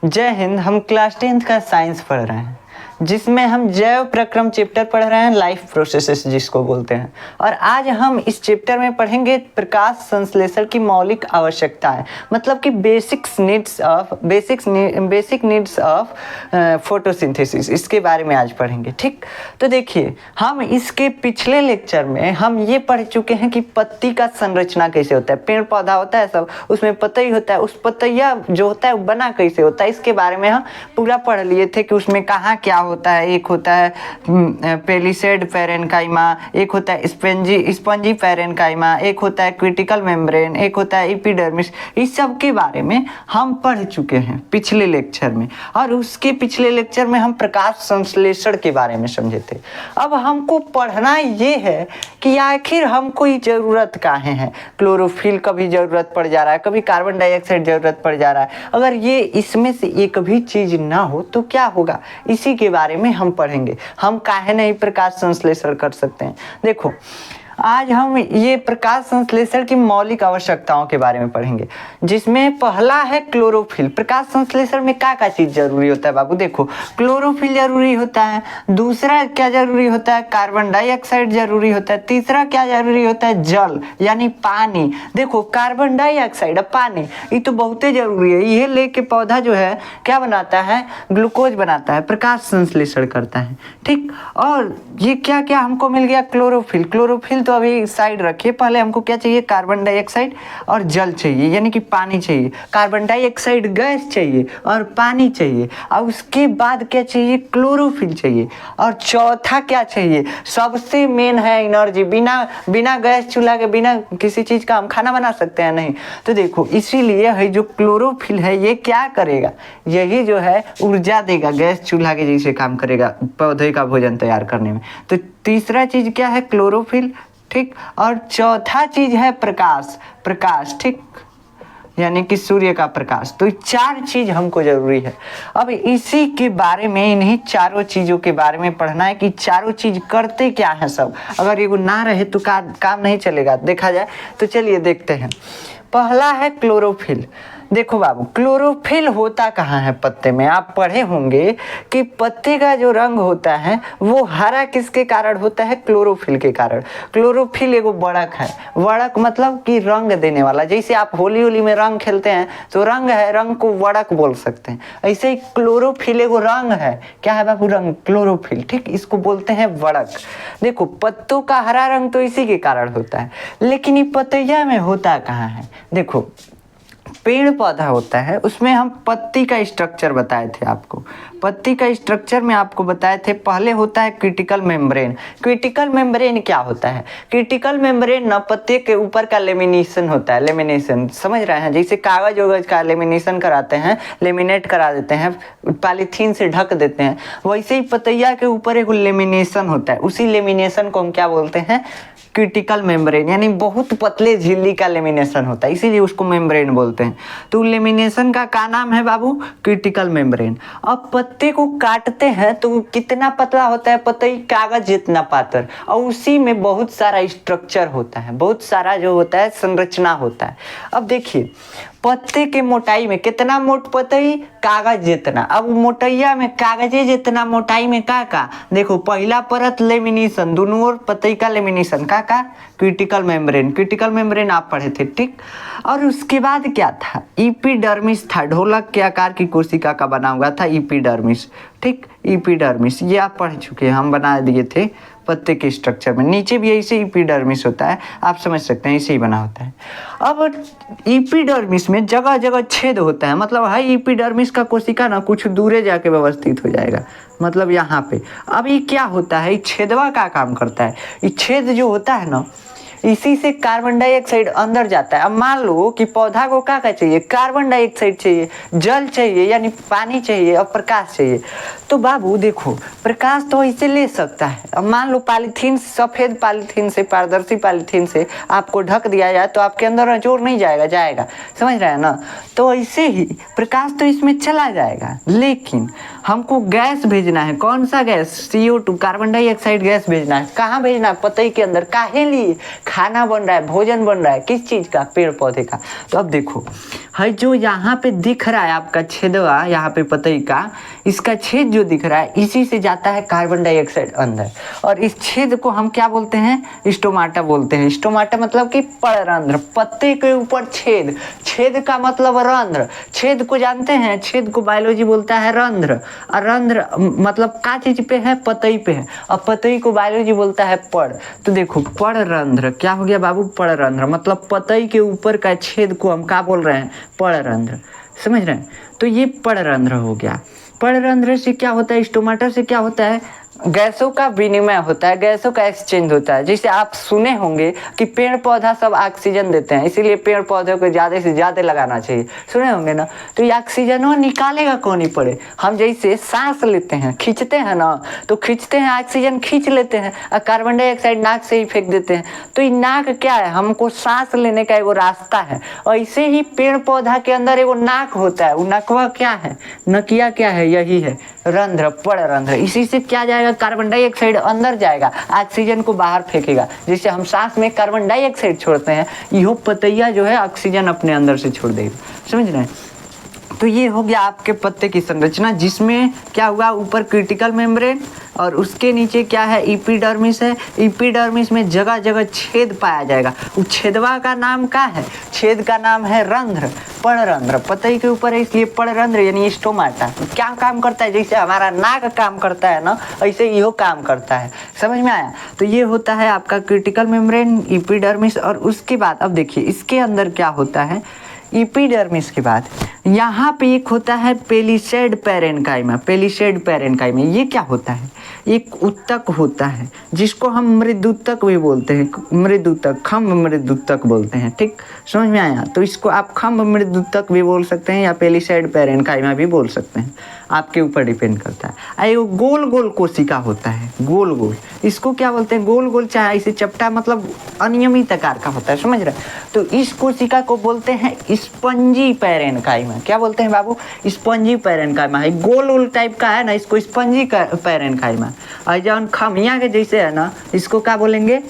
जय हिंद। हम class 10th का साइंस पढ़ रहे हैं जिसमें हम जैव प्रक्रम चैप्टर पढ़ रहे हैं, लाइफ प्रोसेसेस जिसको बोलते हैं। और आज हम इस चैप्टर में पढ़ेंगे प्रकाश संश्लेषण की मौलिक आवश्यकताएं, मतलब कि बेसिक नीड्स ऑफ फोटोसिंथेसिस, इसके बारे में आज पढ़ेंगे। ठीक, तो देखिए, हम इसके पिछले लेक्चर में हम ये पढ़ चुके हैं कि पत्ती का संरचना कैसे होता है। पेड़ पौधा होता है सब, उसमें पतई होता है, उस पतैया जो होता है वो बना कैसे होता है, इसके बारे में हम पूरा पढ़ लिए थे कि उसमें कहाँ क्या होता है। एक होता है पेलिसेड पैरेन्काइमा, एक होता है स्पंजी पैरेन्काइमा, एक होता है क्रिटिकल मेम्ब्रेन, एक होता है एपिडर्मिस। इस सब के बारे में हम पढ़ चुके हैं पिछले लेक्चर में, और उसके पिछले लेक्चर में हम प्रकाश संश्लेषण के बारे में समझे थे। अब हमको पढ़ना ये है कि आखिर हमको ये ज़रूरत काहे है। क्लोरोफिल कभी ज़रूरत पड़ जा रहा है, कभी कार्बन डाइऑक्साइड ज़रूरत पड़ जा रहा है। अगर ये इसमें से एक भी चीज़ ना हो तो क्या होगा, इसी के बारे में हम पढ़ेंगे। हम काहे नहीं प्रकाश संश्लेषण कर सकते हैं। देखो, आज हम ये प्रकाश संश्लेषण की मौलिक आवश्यकताओं के बारे में पढ़ेंगे, जिसमें पहला है क्लोरोफिल। प्रकाश संश्लेषण में क्या चीज़ जरूरी होता है बाबू? देखो, क्लोरोफिल जरूरी होता है, दूसरा क्या जरूरी होता है, कार्बन डाइऑक्साइड जरूरी होता है, तीसरा क्या जरूरी होता है, जल यानी पानी। देखो, कार्बन डाइऑक्साइड और पानी ये तो बहुत ही जरूरी है। ये लेके पौधा जो है क्या बनाता है, ग्लूकोज बनाता है, प्रकाश संश्लेषण करता है। ठीक, और ये क्या क्या हमको मिल गया, क्लोरोफिल। क्लोरोफिल तो अभी साइड रखिए, पहले हमको क्या चाहिए, कार्बन डाइऑक्साइड और जल चाहिए, यानी कि पानी चाहिए। कार्बन डाइऑक्साइड गैस चाहिए और पानी चाहिए, और उसके बाद क्या चाहिए, क्लोरोफिल चाहिए। और चौथा क्या चाहिए, सबसे मेन है एनर्जी। बिना गैस चूल्हा के, बिना किसी चीज़ का हम खाना बना सकते हैं? नहीं। तो देखो, इसीलिए है जो क्लोरोफिल है ये क्या करेगा, यही जो है ऊर्जा देगा, गैस चूल्हा के जैसे काम करेगा पौधे का भोजन तैयार करने में। तो तीसरा चीज़ क्या है, क्लोरोफिल। ठीक, और चौथा चीज है प्रकाश। ठीक, यानी कि सूर्य का प्रकाश। तो चार चीज हमको जरूरी है। अब इसी के बारे में, इन्हीं चारों चीजों के बारे में पढ़ना है कि चारों चीज करते क्या है सब। अगर ये ना रहे तो काम नहीं चलेगा, देखा जाए तो। चलिए देखते हैं। पहला है क्लोरोफिल। देखो बाबू, क्लोरोफिल होता कहाँ है पत्ते में? आप पढ़े होंगे कि पत्ते का जो रंग होता है वो हरा किसके कारण होता है, क्लोरोफिल के कारण। क्लोरोफिल एगो वड़क है। वड़क मतलब कि रंग देने वाला। जैसे आप होली में रंग खेलते हैं तो रंग है, रंग को वड़क बोल सकते हैं। ऐसे ही क्लोरोफिल एगो रंग है। क्या है बाबू, रंग, क्लोरोफिल। ठीक, इसको बोलते हैं वड़क। देखो, पत्तों का हरा रंग तो इसी के कारण होता है, लेकिन ये पतैया में होता कहाँ है? देखो, पेड़ पौधा होता है, उसमें हम पत्ती का स्ट्रक्चर बताए थे आपको। पत्ती का स्ट्रक्चर में आपको बताए थे, पहले होता है क्रिटिकल मेम्ब्रेन। क्रिटिकल मेम्ब्रेन क्या होता है? क्रिटिकल मेम्ब्रेन ना पत्ते के ऊपर का लेमिनेशन होता है। लेमिनेशन समझ रहे हैं? जैसे कागज वगज का लेमिनेशन कराते हैं, लेमिनेट करा देते हैं, पॉलीथीन से ढक देते हैं, वैसे ही पतैया के ऊपर एक लेमिनेशन होता है। उसी लेमिनेशन को हम क्या बोलते हैं, क्रिटिकल मेम्ब्रेन। यानी बहुत पतले झिल्ली का लेमिनेशन होता है, इसीलिए उसको मेम्ब्रेन बोलते हैं। तो लेमिनेशन का क्या नाम है बाबू, क्रिटिकल मेम्ब्रेन। अब पत्ते को काटते हैं तो कितना पतला होता है पतई, कागज जितना पातर, और उसी में बहुत सारा स्ट्रक्चर होता है, बहुत सारा जो होता है संरचना होता है। अब देखिए, पत्ते के मोटाई में कितना मोट पतई, कागज जितना। अब मोटैया में कागजे जितना मोटाई में का देखो, पहला परत लेमिनेशन, दोनों ओर पतई का लेमिनेशन, का क्रिटिकल मेम्ब्रेन। क्रिटिकल मेम्ब्रेन आप पढ़े थे। ठीक, और उसके बाद क्या था, एपिडर्मिस था। ढोलक के आकार की कोशिका का बना हुआ था एपिडर्मिस। ठीक, एपिडर्मिस ये आप पढ़ चुके हैं, हम बना दिए थे पत्ते के स्ट्रक्चर में। नीचे भी ऐसे एपिडर्मिस होता है, आप समझ सकते हैं, ऐसे ही बना होता है। अब एपिडर्मिस में जगह जगह छेद होता है, मतलब है एपिडर्मिस का कोशिका ना कुछ दूरे जाके व्यवस्थित हो जाएगा, मतलब यहाँ पे। अब ये क्या होता है, छेदवा का काम करता है। ये छेद जो होता है ना, इसी से कार्बन डाइऑक्साइड अंदर जाता है। अब मान लो कि पौधा को क्या चाहिए, कार्बन डाइऑक्साइड चाहिए, जल चाहिए यानी पानी चाहिए, और प्रकाश चाहिए। तो बाबू देखो, प्रकाश तो इसे ले सकता है। अब मान लो पॉलीथीन, सफ़ेद पॉलीथीन से, पारदर्शी पॉलीथीन से आपको ढक दिया जाए तो आपके अंदर अजोर नहीं जाएगा, समझ रहे हैं ना? तो ऐसे ही प्रकाश तो इसमें चला जाएगा, लेकिन हमको गैस भेजना है। कौन सा gas, CO2, carbon dioxide gas भेजना है। कहाँ भेजना है, पतई के अंदर। काहे लिए, खाना बन रहा है, भोजन बन रहा है, किस चीज का, पेड़ पौधे का। तो अब देखो है जो यहाँ पे दिख रहा है आपका छेदवा, यहाँ पे पतई का, इसका छेद जो दिख रहा है इसी से जाता है कार्बन डाइऑक्साइड अंदर, और इस छेद को हम क्या बोलते हैं, स्टोमाटा बोलते हैं। स्टोमाटा मतलब कि पड़रंध्र, पत्ते के ऊपर छेद, छेद का मतलब रंध्र। छेद को जानते हैं, छेद को बायोलॉजी बोलता है रंध्र, और रंध्र मतलब का चीज पे है, पतई पे है, और पतई को बायोलॉजी बोलता है पड़। तो देखो पड़रंध्र क्या हो गया बाबू, पड़रंध्र मतलब पतई के ऊपर का छेद को हम क्या बोल रहे हैं, पड़रंध्र, समझ रहे हैं। तो ये पड़रंध्र हो गया। पड़रंध्र से क्या होता है, स्टोमाटा से क्या होता है, गैसों का विनिमय होता है, गैसों का एक्सचेंज होता है। जैसे आप सुने होंगे कि पेड़ पौधा सब ऑक्सीजन देते हैं, इसीलिए पेड़ पौधों को ज़्यादा से ज़्यादा लगाना चाहिए, सुने होंगे ना। तो ये ऑक्सीजन वो निकालेगा कौन ही पड़े, हम जैसे सांस लेते हैं, खींचते हैं ना, तो खींचते हैं ऑक्सीजन खींच लेते हैं, और कार्बन डाइऑक्साइड नाक से ही फेंक देते हैं। तो ये नाक क्या है, हमको सांस लेने का एगो रास्ता है। और ऐसे ही पेड़ पौधा के अंदर एगो नाक होता है, वो नकवा क्या है, नकिया क्या है, यही है रंध्र, पड़रंध्र। इसी से क्या जाएगा, कार्बन डाइऑक्साइड अंदर जाएगा, ऑक्सीजन को बाहर फेंकेगा। जैसे हम सांस में कार्बन डाइऑक्साइड छोड़ते हैं, यो पतैया जो है ऑक्सीजन अपने अंदर से छोड़ देगा, समझ रहे हैं। तो ये हो गया आपके पत्ते की संरचना, जिसमें क्या हुआ, ऊपर क्रिटिकल मेम्ब्रेन और उसके नीचे क्या है, एपिडर्मिस है। एपिडर्मिस में जगह जगह छेद पाया जाएगा। उस छेदवा का नाम क्या है, छेद का नाम है रंध्र, पड़रंध्र। पतई के ऊपर है इसलिए पड़रंध्र यानी स्टोमाटा। क्या काम करता है, जैसे हमारा नाक काम करता है ना, ऐसे यो काम करता है, समझ में आया। तो ये होता है आपका क्रिटिकल मेम्ब्रेन, एपिडर्मिस, और उसके बाद अब देखिए इसके अंदर क्या होता है, एपिडर्मिस के बाद यहाँ पे एक होता है पेलिसेड पैरेन्काइमा। पेलिसेड पैरेन्काइमा ये क्या होता है, एक उत्तक होता है जिसको हम मृदुतक भी बोलते हैं, मृदुतक, खम्भ मृदुतक बोलते हैं, ठीक, समझ में आया। तो इसको आप खम्भ मृदुतक भी बोल सकते हैं या पेलिसेड पैरेन्काइमा भी बोल सकते हैं, आपके ऊपर डिपेंड करता है। ये गोल गोल कोशिका होता है, गोल गोल, इसको क्या बोलते हैं, गोल गोल, चाहे इसे चपटा मतलब अनियमित आकार का होता है, समझ रहे हैं। तो इस कोशिका को बोलते हैं स्पंजी पैरेन्काइमा। क्या बोलते हैं बाबू, स्पंजी पैरेन्काइमा है, गोल गोल टाइप का है ना, इसको स्पंजी पैरेन्काइमा। और जौन खमिया के जैसे है ना, इसको क्या बोलेंगे,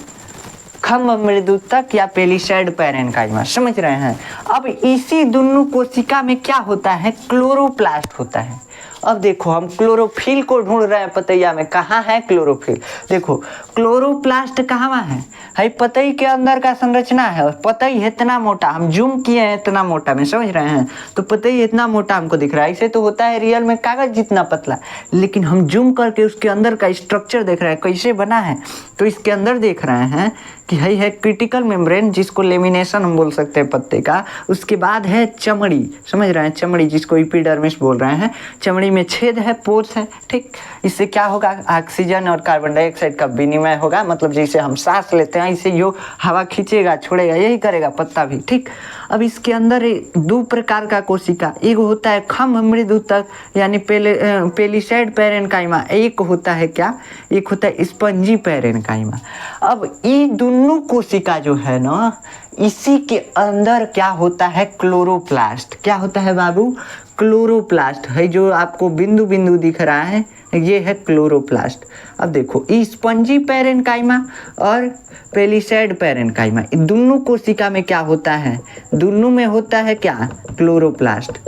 खम्भ मृदुतक या पेलिसेड पैरेन्काइमा, समझ रहे हैं। अब इसी दोनों कोशिका में क्या होता है, क्लोरोप्लास्ट होता है। अब देखो हम क्लोरोफिल को ढूंढ रहे हैं पतैया में, कहाँ है क्लोरोफिल, देखो क्लोरोप्लास्ट कहाँ है, पतई के अंदर का संरचना है। और पतई इतना मोटा, हम जूम किए हैं इतना मोटा में, समझ रहे हैं। तो पतई इतना मोटा हमको दिख रहा है, इसे तो होता है रियल में कागज जितना पतला, लेकिन हम जूम करके उसके अंदर का स्ट्रक्चर देख रहे हैं कैसे बना है। तो इसके अंदर देख रहे हैं कि है क्रिटिकल मेम्ब्रेन, जिसको लेमिनेशन हम बोल सकते हैं पत्ते का। उसके बाद है चमड़ी, समझ रहे हैं, चमड़ी जिसको एपिडर्मिस बोल रहे हैं। चमड़ी में छेद है, पोर्स है, ठीक। इससे क्या होगा, ऑक्सीजन और कार्बन डाइऑक्साइड का विनिमय होगा, मतलब जैसे हम सांस लेते हैं इसे यो हवा खींचेगा छोड़ेगा, यही करेगा पत्ता भी, ठीक। अब इसके अंदर दो प्रकार का कोशिका, एक होता है खम्भ मृदुतक यानी पेलिसेड पैरेन्काइमा, एक होता है क्या, एक होता है स्पंजी पैरेन्काइमा। अब ये दोनों कोशिका जो है ना, इसी के अंदर क्या होता है, क्लोरोप्लास्ट। क्या होता है बाबू, क्लोरोप्लास्ट है, जो आपको बिंदु बिंदु दिख रहा है, ये है क्लोरोप्लास्ट। अब देखो स्पंजी पैरेन्काइमा और पेलिसेड पैरेन्काइमा, इन दोनों कोशिका में क्या होता है, दोनों में होता है क्या, क्लोरोप्लास्ट।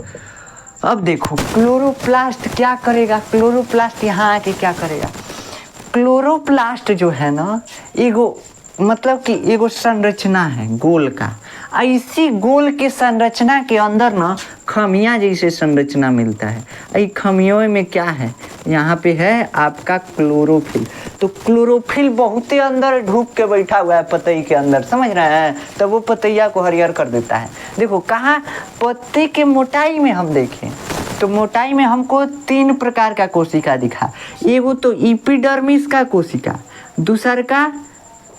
अब देखो क्लोरोप्लास्ट क्या करेगा, क्लोरोप्लास्ट यहाँ आके क्या करेगा, क्लोरोप्लास्ट जो है ना, एगो मतलब कि एगो संरचना है गोल का। ऐसी गोल के संरचना के अंदर ना खमिया जैसे संरचना मिलता है। ऐ खमियों में क्या है, यहाँ पे है आपका क्लोरोफिल। तो क्लोरोफिल बहुत ही अंदर ढूक के बैठा हुआ है पतई के अंदर, समझ रहे हैं। तो वो पतैया को हरियर कर देता है। देखो कहाँ, पत्ते के मोटाई में हम देखें तो मोटाई में हमको 3 प्रकार का कोशिका दिखा। एगो तो एपिडर्मिस का कोशिका,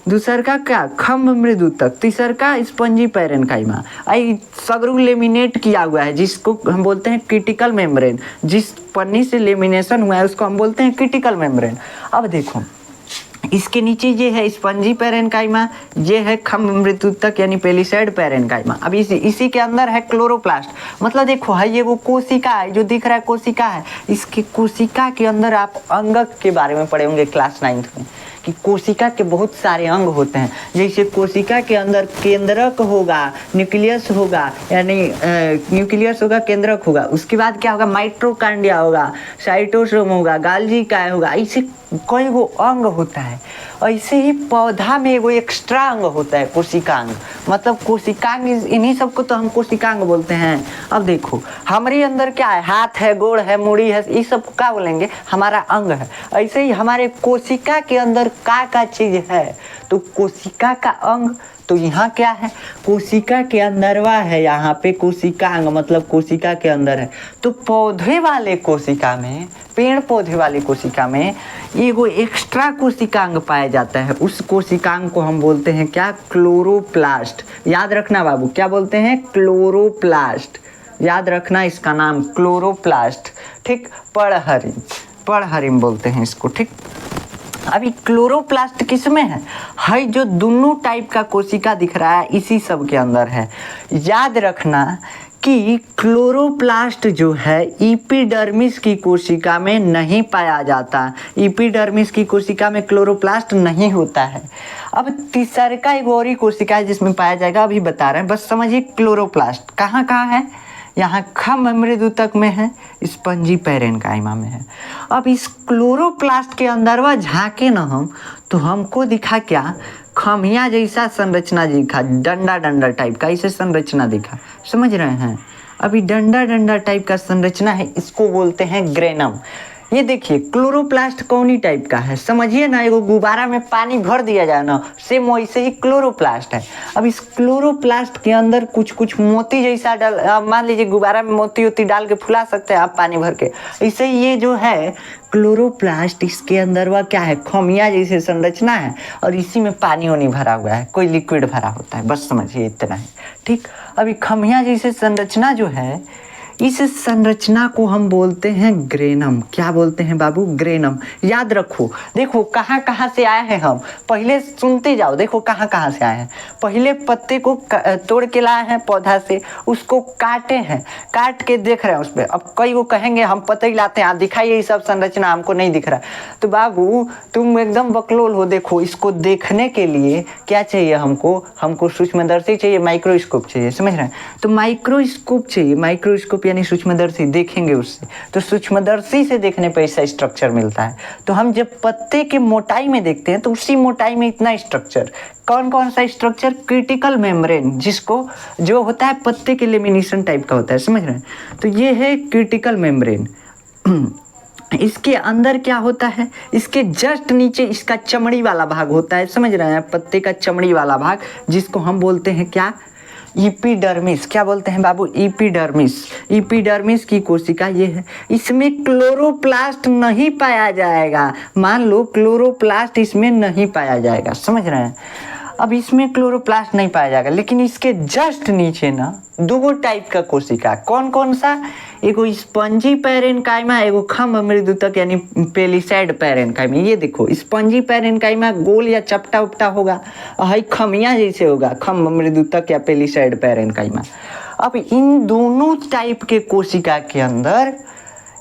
दूसर का क्या, खम्भ मृदुतक, तीसर का स्पंजी पैरेन्काइमा। आई सगरू लेमिनेट किया हुआ है, जिसको हम बोलते हैं क्रिटिकल मेम्ब्रेन। जिस पन्नी से लेमिनेशन हुआ है उसको हम बोलते हैं क्रिटिकल मेम्ब्रेन। अब देखो इसके नीचे ये है स्पंजी पैरेन्काइमा, ये है खम्भ मृदुतक यानी पेलिसेड पैरेन्काइमा। अब इसी के अंदर है क्लोरोप्लास्ट। मतलब देखो है ये वो कोशिका है जो दिख रहा है, कोशिका है। इसके कोशिका के अंदर आप अंगक के बारे में पढ़े होंगे क्लास 9th में, कि कोशिका के बहुत सारे अंग होते हैं। जैसे कोशिका के अंदर केंद्रक होगा, न्यूक्लियस होगा, यानी न्यूक्लियस होगा, केंद्रक होगा, उसके बाद क्या होगा, माइटोकॉन्ड्रिया होगा, साइटोसोम होगा, गाल्गी काय होगा, ऐसे कई गो अंग होता है। ऐसे ही पौधा में एगो एक्स्ट्रा अंग होता है, कोशिकांग। मतलब कोशिकांग, इन्हीं सबको तो हम कोशिकांग बोलते हैं। अब देखो हमारे अंदर क्या है, हाथ है, गोड़ है, मुड़ी है, ये सब क्या बोलेंगे, हमारा अंग है। ऐसे ही हमारे कोशिका के अंदर का चीज है, तो कोशिका का अंग तो यहाँ क्या है, कोशिका के अंदरवा है, यहाँ पे कोशिकांग मतलब कोशिका के अंदर है। तो पौधे वाले कोशिका में, पेड़ पौधे वाले कोशिका में एगो एक्स्ट्रा कोशिकांग पाया जाता है। उस कोशिकांग को हम बोलते हैं क्या, क्लोरोप्लास्ट। याद रखना बाबू, क्या बोलते हैं, क्लोरोप्लास्ट। याद रखना इसका नाम, क्लोरोप्लास्ट। ठीक, पड़हरिम बोलते हैं इसको। ठीक, अभी क्लोरोप्लास्ट किस में है जो दोनों टाइप का कोशिका दिख रहा है, इसी सब के अंदर है। याद रखना कि क्लोरोप्लास्ट जो है एपिडर्मिस की कोशिका में नहीं पाया जाता। एपिडर्मिस की कोशिका में क्लोरोप्लास्ट नहीं होता है। अब तीसरा का एक और ही कोशिका है जिसमें पाया जाएगा, अभी बता रहे हैं, बस समझिए। क्लोरोप्लास्ट कहाँ कहाँ है, यहाँ खम मृदुतक में है, स्पंजी पैरेन्काइमा में है। अब इस क्लोरोप्लास्ट के अंदर वह झांके न हम, तो हमको दिखा क्या, खमिया जैसा संरचना दिखा, डंडा डंडा टाइप का इसे संरचना दिखा। समझ रहे हैं, अभी डंडा डंडा टाइप का संरचना है, इसको बोलते हैं ग्रेनम। ये देखिए क्लोरोप्लास्ट कौन ही टाइप का है, समझिए ना, एगो गुब्बारा में पानी भर दिया जाए ना, सेम वैसे ही क्लोरोप्लास्ट है। अब इस क्लोरोप्लास्ट के अंदर कुछ कुछ मोती जैसा डाल, मान लीजिए गुब्बारा में मोती वोती डाल के फुला सकते हैं आप पानी भर के, इससे ये जो है क्लोरोप्लास्ट, इसके अंदर वह क्या है, खमिया जैसे संरचना है, और इसी में पानी वानी भरा हुआ है, कोई लिक्विड भरा होता है, बस समझिए इतना है। ठीक, अभी खमिया जैसे संरचना जो है, इस संरचना को हम बोलते हैं ग्रेनम। क्या बोलते हैं बाबू, ग्रेनम। याद रखो, देखो कहाँ कहाँ से आए हैं हम, पहले सुनते जाओ, देखो कहाँ कहाँ से आए हैं। पहले पत्ते को तोड़ के लाए हैं पौधा से, उसको काटे हैं, काट के देख रहे हैं उस पर। अब कई वो कहेंगे हम पत्ते ही लाते हैं, आप दिखाइए ये सब संरचना, हमको नहीं दिख रहा। तो बाबू तुम एकदम बकलोल हो। देखो इसको देखने के लिए क्या चाहिए हमको सूक्ष्मदर्शी चाहिए, माइक्रोस्कोप चाहिए, समझ रहे हैं। तो माइक्रोस्कोप चाहिए, माइक्रोस्कोप यानी सूक्ष्मदर्शी, देखेंगे उससे, तो सूक्ष्मदर्शी से देखने पर ऐसा स्ट्रक्चर मिलता है। तो हम जब पत्ते के मोटाई में देखते हैं तो उसी मोटाई में इतना स्ट्रक्चर, कौन कौन सा स्ट्रक्चर, क्रिटिकल मेम्ब्रेन, जिसको जो होता है पत्ते के लेमिनेशन टाइप का होता है, समझ रहे हैं। तो ये है क्रिटिकल मेम्ब्रेन। इसके अंदर क्या होता है, इसके जस्ट नीचे इसका चमड़ी वाला भाग होता है, समझ रहे हैं, पत्ते का चमड़ी वाला भाग, जिसको हम बोलते हैं क्या, एपिडर्मिस। क्या बोलते हैं बाबू, एपिडर्मिस। एपिडर्मिस की कोशिका ये है, इसमें क्लोरोप्लास्ट नहीं पाया जाएगा। मान लो क्लोरोप्लास्ट इसमें नहीं पाया जाएगा, समझ रहे हैं। अब इसमें क्लोरोप्लास्ट नहीं पाया जाएगा, लेकिन इसके जस्ट नीचे ना दो टाइप का कोशिका, कौन कौन सा, एगो स्पंजी पैरेन्काइमा, एगो खम मृदुतक यानी पेलिसैड पैरेन्काइमा। ये देखो स्पंजी पैरेन्काइमा गोल या चपटा उपटा होगा, और खमिया जैसे होगा, खम मृदुतक या पेलिसैड पैरेन्काइमा। अब इन दोनों टाइप के कोशिका के अंदर,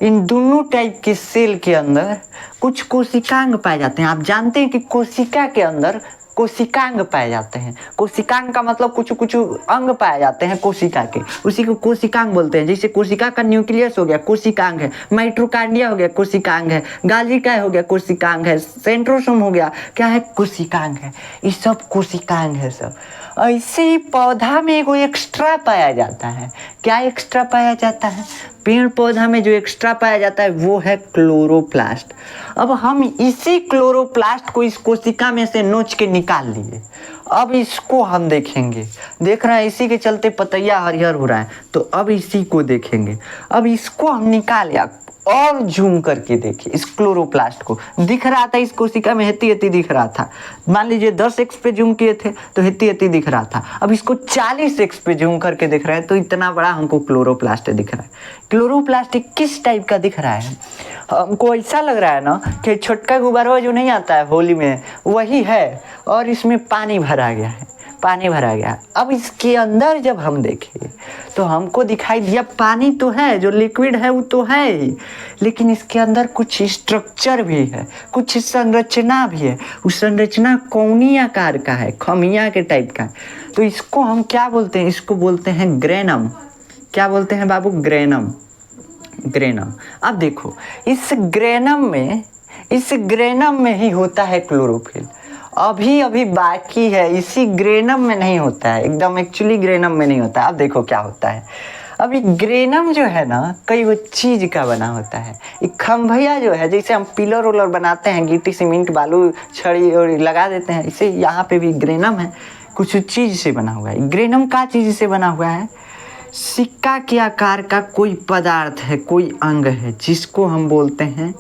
इन दोनों टाइप के सेल के अंदर कुछ कोशिकांग पाए जाते हैं। आप जानते हैं कि कोशिका के अंदर कोशिकांग पाए जाते हैं। कोशिकांग का मतलब कुछ कुछ अंग पाए जाते हैं कोशिका के, उसी को कोशिकांग बोलते हैं। जैसे कोशिका का न्यूक्लियस हो गया, कोशिकांग है, माइटोकॉन्ड्रिया हो गया, कोशिकांग है, गाल्गी काय हो गया, कोशिकांग है, सेंट्रोसोम हो गया, क्या है, कोशिकांग है। ये सब कोशिकांग है सब। ऐसे ही पौधा में एगो एक्स्ट्रा पाया जाता है। क्या एक्स्ट्रा पाया जाता है, पेड़ पौधा में जो एक्स्ट्रा पाया जाता है वो है क्लोरोप्लास्ट। अब हम इसी क्लोरोप्लास्ट को इस कोशिका में से नोच के निकाल लिए। अब इसको हम देखेंगे, देख रहे हैं इसी के चलते पतैया हरिहर हो रहा है, तो अब इसी को देखेंगे। अब इसको हम निकाल और जूम करके देखिए, इस क्लोरोप्लास्ट को दिख रहा था इस कोशिका में हेती हेती दिख रहा था। मान लीजिए 10x पे जूम किए थे तो हेती हेती दिख रहा था। अब इसको 40x पे जूम करके देख रहे हैं तो इतना बड़ा हमको क्लोरोप्लास्ट दिख रहा है। क्लोरोप्लास्ट किस टाइप का दिख रहा है, हमको ऐसा लग रहा है ना कि छोटका गुब्बारा जो नहीं आता है होली में, वही है, और इसमें पानी भरा गया है। पानी भरा गया। अब इसके अंदर जब हम देखें तो हमको दिखाई दिया पानी तो है, जो लिक्विड है वो तो है ही, लेकिन इसके अंदर कुछ स्ट्रक्चर भी है, कुछ संरचना भी है। उस संरचना कोनी आकार का है, खमिया के टाइप का है। तो इसको हम क्या बोलते हैं? इसको बोलते हैं ग्रेनम। क्या बोलते हैं बाबू? ग्रेनम। ग्रेनम। अब देखो इस ग्रेनम में ही होता है क्लोरोफिल। अभी अभी बाकी है, इसी ग्रेनम में नहीं होता है, एकदम एक्चुअली ग्रेनम में नहीं होता है। अब देखो क्या होता है। अभी ग्रेनम जो है ना, कई वो चीज का बना होता है। एक खंभैया जो है, जैसे हम पिलर उलर बनाते हैं, गिट्टी सीमेंट बालू छड़ी और लगा देते हैं, इसे यहाँ पे भी ग्रेनम है, कुछ चीज से बना हुआ है। ग्रेनम का चीज से बना हुआ है? सिक्का के आकार का कोई पदार्थ है, कोई अंग है, जिसको हम बोलते हैं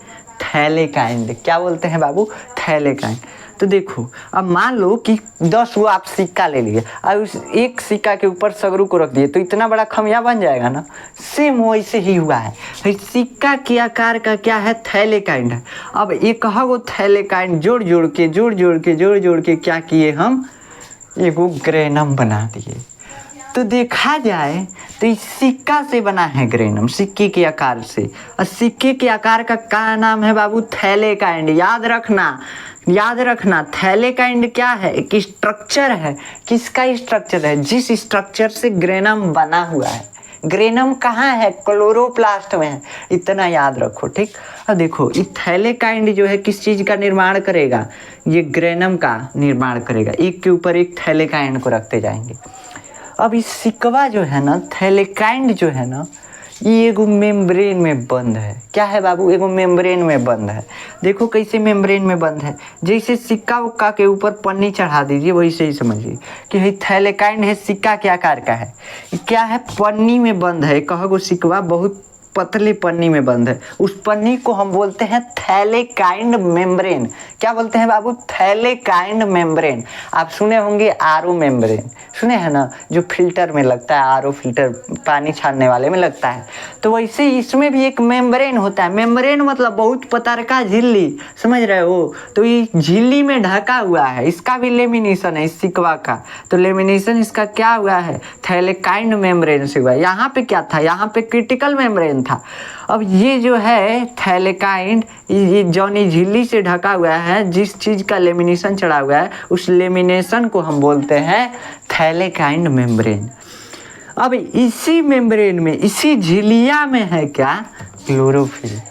थैलेकाइंड। क्या बोलते हैं बाबू? थैलेकाइंड। तो देखो अब मान लो कि 10 वो आप सिक्का ले लिए और उस एक सिक्का के ऊपर सगरू को रख दिए, तो इतना बड़ा खमिया बन जाएगा ना। सेम वैसे ही हुआ है। तो सिक्का के आकार का क्या है? थैलेकाइंड है। अब एक वो थैलेकाइंड जोड़ जोड़ के क्या किए हम? एगो ग्रेनम बना दिए। तो देखा जाए तो इस सिक्का से बना है ग्रेनम, सिक्के के आकार से। और सिक्के के आकार का क्या नाम है बाबू? थैलेकाइंड। याद रखना थैलेकाइंड क्या है? एक स्ट्रक्चर है। किसका स्ट्रक्चर है? जिस स्ट्रक्चर से ग्रेनम बना हुआ है। ग्रेनम कहाँ है? क्लोरोप्लास्ट में है। इतना याद रखो, ठीक। अब देखो ये थैलेकाइंड जो है किस चीज का निर्माण करेगा? ये ग्रेनम का निर्माण करेगा। एक के ऊपर एक थैलेकाइंड को रखते जाएंगे। अब इस सिक्का जो है ना, थैलेकाइंड जो है ना, ये एगो मेम्ब्रेन में बंद है। क्या है बाबू? एगो मेम्ब्रेन में बंद है। देखो कैसे मेम्ब्रेन में बंद है। जैसे सिक्का उक्का के ऊपर पन्नी चढ़ा दीजिए, वैसे ही समझिए कि ये थैलेकाइंड है, सिक्का के आकार का है। क्या है? पन्नी में बंद है। कहो सिक्का बहुत पतले पन्नी में बंद है। उस पन्नी को हम बोलते हैं थैलेकाइंड मेम्ब्रेन। क्या बोलते हैं बाबू? थैलेकाइंड मेम्ब्रेन। आप सुने होंगे आरओ मेम्ब्रेन, सुने हैं ना, जो फिल्टर में लगता है, आरओ फिल्टर पानी छानने वाले में लगता है। तो वैसे इसमें भी एक मेम्ब्रेन होता है। मेम्ब्रेन मतलब बहुत पतरका झिल्ली, समझ रहे हो? तो ये झिल्ली में ढका हुआ है। इसका भी लेमिनेशन है, इस सिक्का का। तो लेमिनेशन इसका क्या हुआ है? थैलेकाइंड मेम्ब्रेन से हुआ है। यहाँ पे क्या था? यहाँ पे क्रिटिकल मेम्ब्रेन था। अब ये जो है थैलेकाइंड, ये जौनी झिल्ली से ढका हुआ है, जिस चीज का लेमिनेशन चढ़ा हुआ है, उस लेमिनेशन को हम बोलते हैं थैलेकाइंड मेम्ब्रेन। अब इसी मेम्ब्रेन में, इसी झिल्लिया में है क्या? क्लोरोफिल।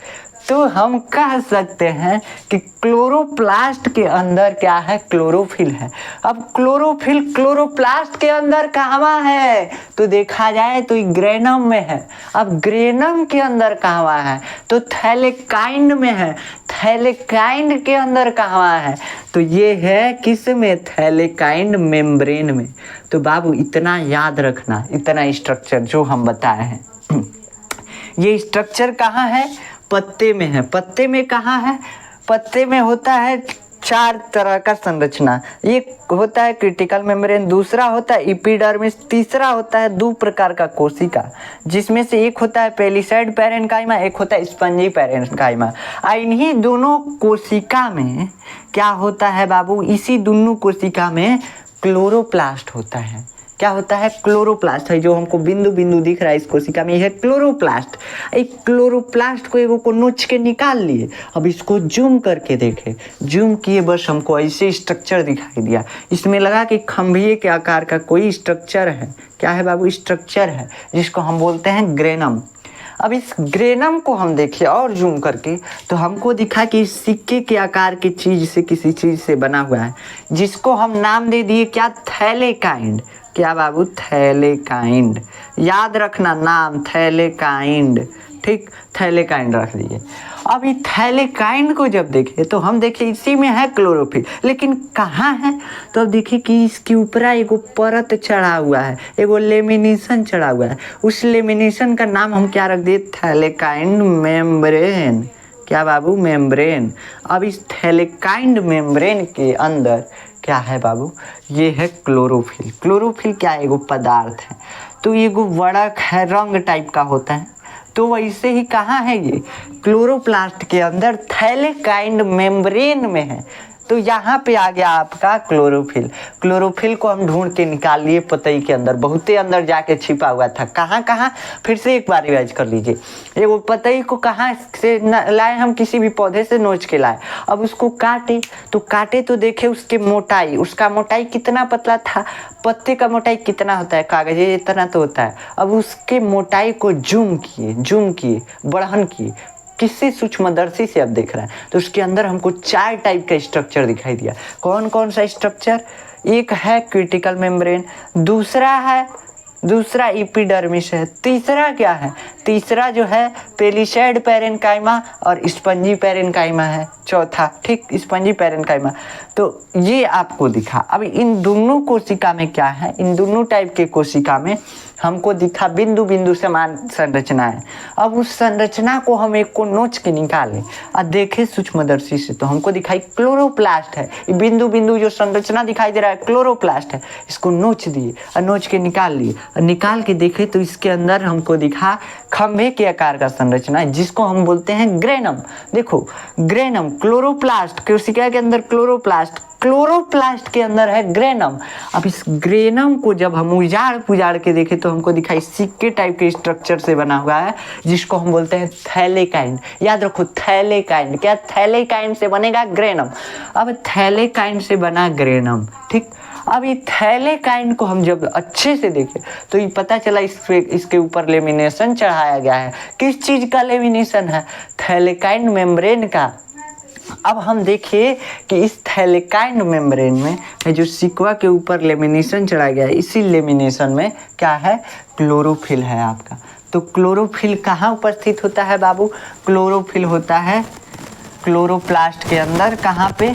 तो हम कह सकते हैं कि क्लोरोप्लास्ट के अंदर क्या है? क्लोरोफिल है। अब क्लोरोफिल क्लोरोप्लास्ट के अंदर कहाँ है? तो देखा जाए तो ग्रेनम में है। अब ग्रेनम के अंदर कहाँ है? तो थैलेकाइंड में है। थैलेकाइंड के अंदर कहाँ है? तो ये है किस में? थैलेकाइंड मेम्ब्रेन में। तो बाबू इतना याद रखना, इतना स्ट्रक्चर जो हम बताए हैं। ये स्ट्रक्चर कहाँ है? पत्ते में है। पत्ते में कहाँ है? पत्ते में होता है 4 तरह का संरचना। एक होता है क्रिटिकल मेम्ब्रेन, दूसरा होता है एपिडर्मिस, तीसरा होता है 2 प्रकार का कोशिका, जिसमें से एक होता है पेलिसैड पैरेन्काइमा, एक होता है स्पंजी पैरेन्काइमा। इन्हीं दोनों कोशिका में क्या होता है बाबू? इसी दोनों कोशिका में क्लोरोप्लास्ट होता है। क्या होता है? क्लोरोप्लास्ट है। जो हमको बिंदु बिंदु दिख रहा है इस कोशिका में, यह है क्लोरोप्लास्ट। एक क्लोरोप्लास्ट को एगो को नोच के निकाल लिए। अब इसको जूम करके देखे, जूम किए, बस हमको ऐसे स्ट्रक्चर दिखाई दिया। इसमें लगा कि खंभिये के आकार का कोई स्ट्रक्चर है। क्या है बाबू? स्ट्रक्चर है, जिसको हम बोलते हैं ग्रेनम। अब इस ग्रेनम को हम देखें और जूम करके, तो हमको दिखा कि इस सिक्के के आकार की चीज से, किसी चीज से बना हुआ है, जिसको हम नाम दे दिए क्या? थैलेकाइंड। क्या बाबू? थैलेकाइंड। याद रखना नाम, थैलेकाइंड, ठीक। थैलेकाइंड रख दिए। अब ये थैलेकाइंड को जब देखे तो हम देखे इसी में है क्लोरोफिल, लेकिन कहाँ है? तो अब देखिए कि इसके ऊपर एगो परत चढ़ा हुआ है, एगो लेमिनेशन चढ़ा हुआ है। उस लेमिनेशन का नाम हम क्या रख दिए? थैलेकाइंड मेम्ब्रेन। क्या बाबू? मेम्ब्रेन। अब इस थैलेकाइंड मेम्ब्रेन के अंदर क्या है बाबू? ये है क्लोरोफिल। क्लोरोफिल क्या है? एगो पदार्थ है। तो ये एगो वड़क है, रंग टाइप का होता है। तो वैसे ही कहाँ है? ये क्लोरोप्लास्ट के अंदर थैलेकाइंड मेम्ब्रेन में है। तो यहाँ पे आ गया आपका क्लोरोफिल। क्लोरोफिल को हम ढूंढ के निकाल लिए पतई के अंदर, बहुते अंदर जाके छिपा हुआ था। कहाँ कहाँ, फिर से एक बार रिवाइज कर लीजिए। ये वो पतई को कहाँ से लाए हम, किसी भी पौधे से नोच के लाए। अब उसको काटे तो देखे उसकी मोटाई, उसका मोटाई कितना पतला था। पत्ते का मोटाई कितना होता है, कागज इतना तो होता है। अब उसके मोटाई को जूम किए, बढ़हन किए, किससे, सूक्ष्मदर्शी से आप देख रहे हैं। तो उसके अंदर हमको 4 टाइप का स्ट्रक्चर दिखाई दिया। कौन कौन सा स्ट्रक्चर? एक है क्यूटिकल मेम्ब्रेन, दूसरा एपिडर्मिस है, तीसरा क्या है, तीसरा जो है पेलिसैड पैरेन्काइमा और स्पंजी पैरेन्काइमा है, चौथा, ठीक, स्पंजी पैरेन्काइमा। तो ये आपको दिखा। अब इन दोनों कोशिका में क्या है, इन दोनों टाइप के कोशिका में हमको दिखा बिंदु बिंदु समान संरचना है। अब उस संरचना को हम एक को नोच के निकाले और देखे सूक्ष्मदर्शी से, तो हमको दिखाई क्लोरोप्लास्ट है। ये बिंदु बिंदु जो संरचना दिखाई दे रहा है क्लोरोप्लास्ट है। इसको नोच दिए और नोच के निकाल लिए, और निकाल के देखे तो इसके अंदर हमको दिखा खंभे के आकार का संरचना है, जिसको हम बोलते हैं ग्रेनम। देखो ग्रेनम, क्लोरोप्लास्ट, कोशिका के अंदर क्लोरोप्लास्ट के अंदर है ग्रेनम। अब इस ग्रेनम को जब हम उजाड़ के देखें तो हमको दिखाई सिक्के टाइप के स्ट्रक्चर से बना हुआ है, जिसको हम बोलते हैं थैलेकाइंड। याद रखो थैलेकाइंड, क्या थैलेकाइंड से बनेगा ग्रेनम। अब थैलेकाइंड से बना ग्रेनम, ठीक। अब ये थैलेकाइंड को हम जब अच्छे से देखें तो ये पता चला इसके ऊपर लेमिनेशन चढ़ाया गया है। किस चीज का लेमिनेशन है? थैलेकाइंड मेम्ब्रेन का। अब हम देखिए कि इस थैलेकाइंड मेम्ब्रेन में जो सिक्वा के ऊपर लेमिनेशन चढ़ाया गया है, इसी लेमिनेशन में क्या है, क्लोरोफिल है आपका। तो क्लोरोफिल कहाँ उपस्थित होता है बाबू? क्लोरोफिल होता है क्लोरोप्लास्ट के अंदर, कहाँ पे?